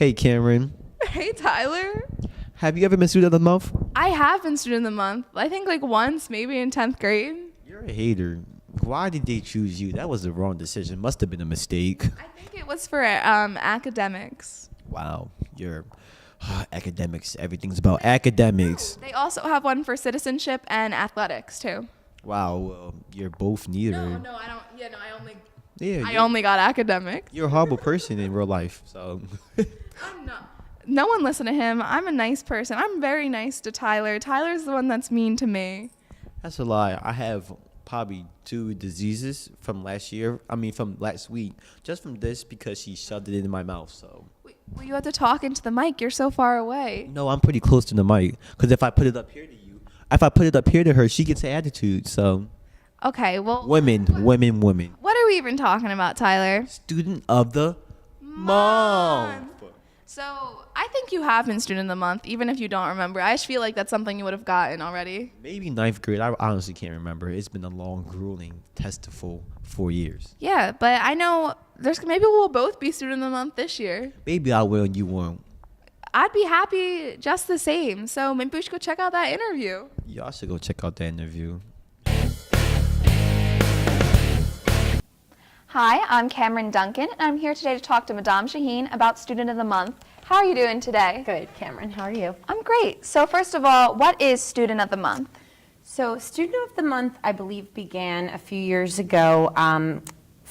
Hey, Cameron. Hey, Tyler. Have you ever been student of the month? I have been student of the month. I think like once, maybe in 10th grade. You're a hater. Why did they choose you? That was the wrong decision. Must have been a mistake. I think it was for academics. Wow. You're academics. Everything's about academics. They also have one for citizenship and athletics too. Wow. Well, you're both neither. No, I don't. Yeah, no, Yeah, I only got academic. You're a horrible person in real life. So. I'm not. No one listen to him. I'm a nice person. I'm very nice to Tyler. Tyler's the one that's mean to me. That's a lie. I have probably 2 diseases from last year. From last week. Just from this because she shoved it in my mouth. So. Well, you have to talk into the mic. You're so far away. No, I'm pretty close to the mic. Because if I put it up here to you, if I put it up here to her, she gets an attitude. So. Okay, well. Women. What are we even talking about, Tyler? Student of the month. So I think you have been student of the month, even if you don't remember. I just feel like that's something you would have gotten already. Maybe 9th grade. I honestly can't remember. It's been a long, grueling, testful 4 years. Yeah, but I know maybe we'll both be student of the month this year. Maybe I will and you won't. I'd be happy just the same. So maybe we should go check out that interview. Y'all should go check out that interview. Hi, I'm Cameron Duncan, and I'm here today to talk to Madame Shaheen about Student of the Month. How are you doing today? Good, Cameron. How are you? I'm great. So first of all, what is Student of the Month? So Student of the Month, I believe, began a few years ago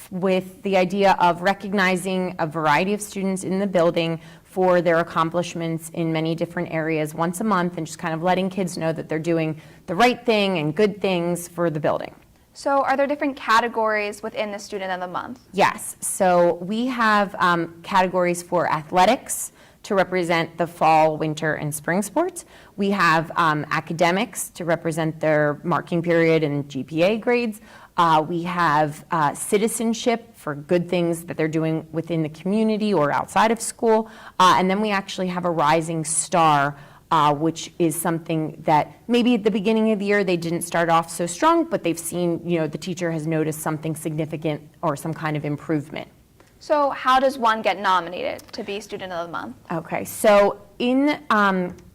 with the idea of recognizing a variety of students in the building for their accomplishments in many different areas once a month, and just kind of letting kids know that they're doing the right thing and good things for the building. So are there different categories within the Student of the Month? Yes. So we have categories for athletics to represent the fall, winter, and spring sports. We have academics to represent their marking period and GPA grades. We have citizenship for good things that they're doing within the community or outside of school. And then we actually have a rising star, which is something that maybe at the beginning of the year they didn't start off so strong, but they've seen, the teacher has noticed something significant or some kind of improvement. So how does one get nominated to be Student of the Month? Okay, so in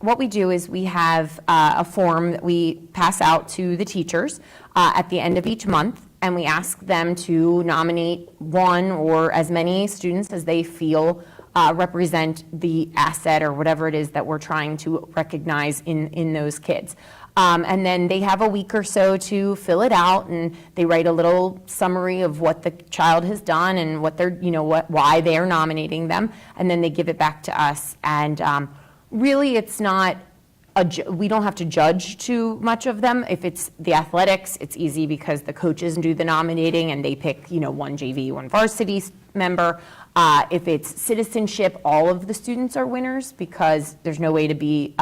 what we do is we have a form that we pass out to the teachers at the end of each month, and we ask them to nominate one or as many students as they feel represent the asset or whatever it is that we're trying to recognize in those kids. And then they have a week or so to fill it out, and they write a little summary of what the child has done and what they're, why they are nominating them, and then they give it back to us. And really, it's not we don't have to judge too much of them. If it's the athletics, it's easy because the coaches do the nominating and they pick, one JV, one varsity member. If it's citizenship, all of the students are winners because there's no way to be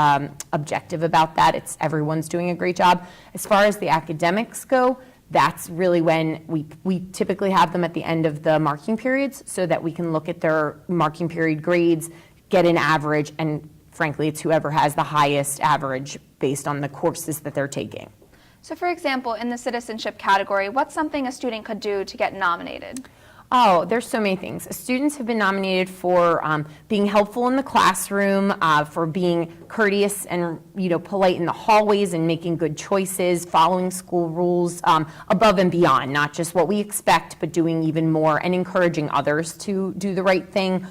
objective about that. Everyone's doing a great job. As far as the academics go, that's really when we typically have them at the end of the marking periods so that we can look at their marking period grades, get an average, and frankly, it's whoever has the highest average based on the courses that they're taking. So for example, in the citizenship category, what's something a student could do to get nominated? Oh, there's so many things. Students have been nominated for being helpful in the classroom, for being courteous and polite in the hallways and making good choices, following school rules above and beyond, not just what we expect, but doing even more and encouraging others to do the right thing,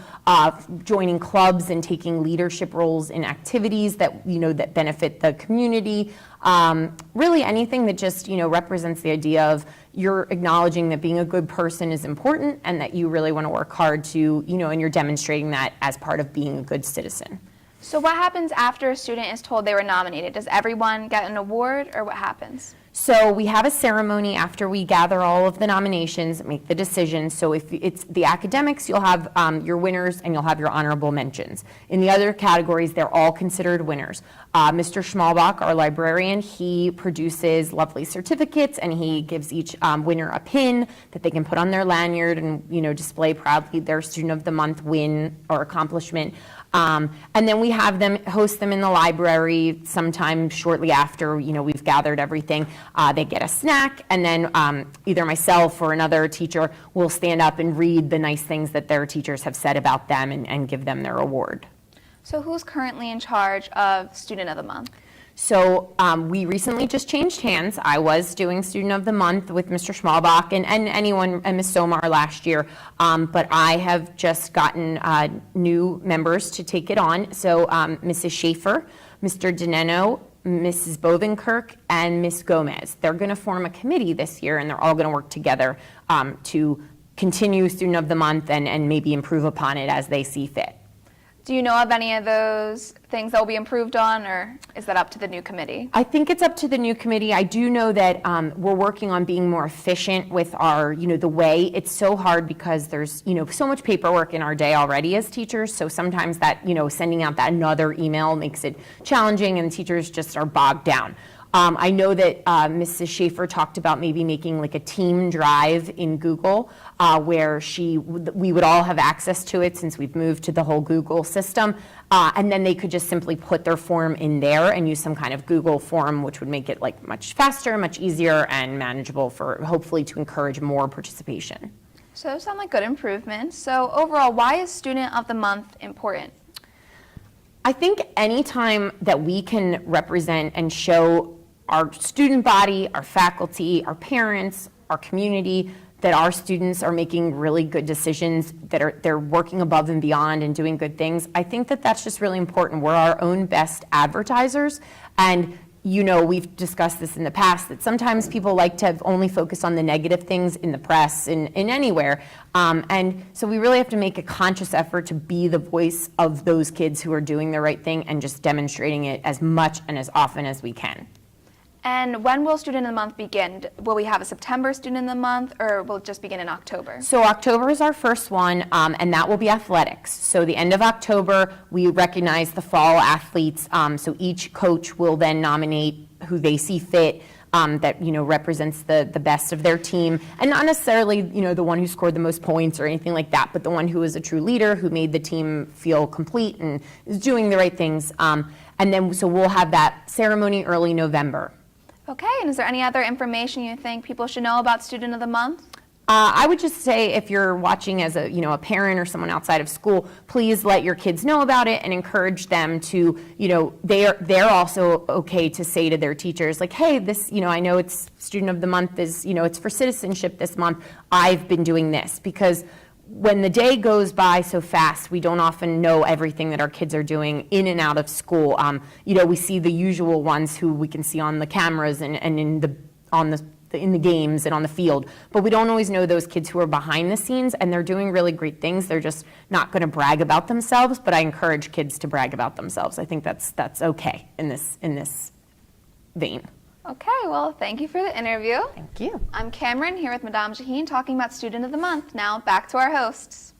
joining clubs and taking leadership roles in activities that that benefit the community. Really anything that just represents the idea of you're acknowledging that being a good person is important and that you really want to work hard to, and you're demonstrating that as part of being a good citizen. So what happens after a student is told they were nominated? Does everyone get an award or what happens? So we have a ceremony after we gather all of the nominations, make the decision. So if it's the academics, you'll have your winners and you'll have your honorable mentions. In the other categories, they're all considered winners. Mr. Schmalbach, our librarian, he produces lovely certificates and he gives each winner a pin that they can put on their lanyard and display proudly their Student of the Month win or accomplishment. And then we have them host them in the library sometime shortly after we've gathered everything. They get a snack, and then either myself or another teacher will stand up and read the nice things that their teachers have said about them and give them their award. So who's currently in charge of Student of the Month? So we recently just changed hands. I was doing Student of the Month with Mr. Schmalbach and anyone, and Ms. Somar last year, but I have just gotten new members to take it on. So Mrs. Schaefer, Mr. Dineno, Mrs. Bovenkirk, and Ms. Gomez. They're going to form a committee this year, and they're all going to work together to continue Student of the Month and maybe improve upon it as they see fit. Do you know of any of those things that will be improved on, or is that up to the new committee? I think it's up to the new committee. I do know that we're working on being more efficient with our, the way. It's so hard because there's, so much paperwork in our day already as teachers. So sometimes that, sending out that another email makes it challenging, and teachers just are bogged down. I know that Mrs. Schaefer talked about maybe making like a team drive in Google where we would all have access to it since we've moved to the whole Google system. And then they could just simply put their form in there and use some kind of Google form, which would make it like much faster, much easier, and manageable for hopefully to encourage more participation. So those sound like good improvements. So overall, why is Student of the Month important? I think anytime that we can represent and show our student body, our faculty, our parents, our community, that our students are making really good decisions, that they're working above and beyond and doing good things, I think that that's just really important. We're our own best advertisers, and we've discussed this in the past, that sometimes people like to only focus on the negative things in the press, in anywhere. And so we really have to make a conscious effort to be the voice of those kids who are doing the right thing and just demonstrating it as much and as often as we can. And when will Student of the Month begin? Will we have a September Student of the Month, or will it just begin in October? So October is our first one, and that will be athletics. So the end of October, we recognize the fall athletes. So each coach will then nominate who they see fit that represents the best of their team, and not necessarily the one who scored the most points or anything like that, but the one who is a true leader, who made the team feel complete and is doing the right things. And then so we'll have that ceremony early November. Okay, and is there any other information you think people should know about Student of the Month? I would just say, if you're watching as a parent or someone outside of school, please let your kids know about it and encourage them to, they're also okay to say to their teachers, like, hey, this, I know it's Student of the Month is, it's for citizenship this month. I've been doing this, because when the day goes by so fast, we don't often know everything that our kids are doing in and out of school. We see the usual ones who we can see on the cameras and in the games and on the field, but we don't always know those kids who are behind the scenes, and they're doing really great things. They're just not going to brag about themselves, but I encourage kids to brag about themselves. I think that's okay in this vein. Okay, well, thank you for the interview. Thank you. I'm Cameron, here with Madame Shaheen, talking about Student of the Month. Now, back to our hosts.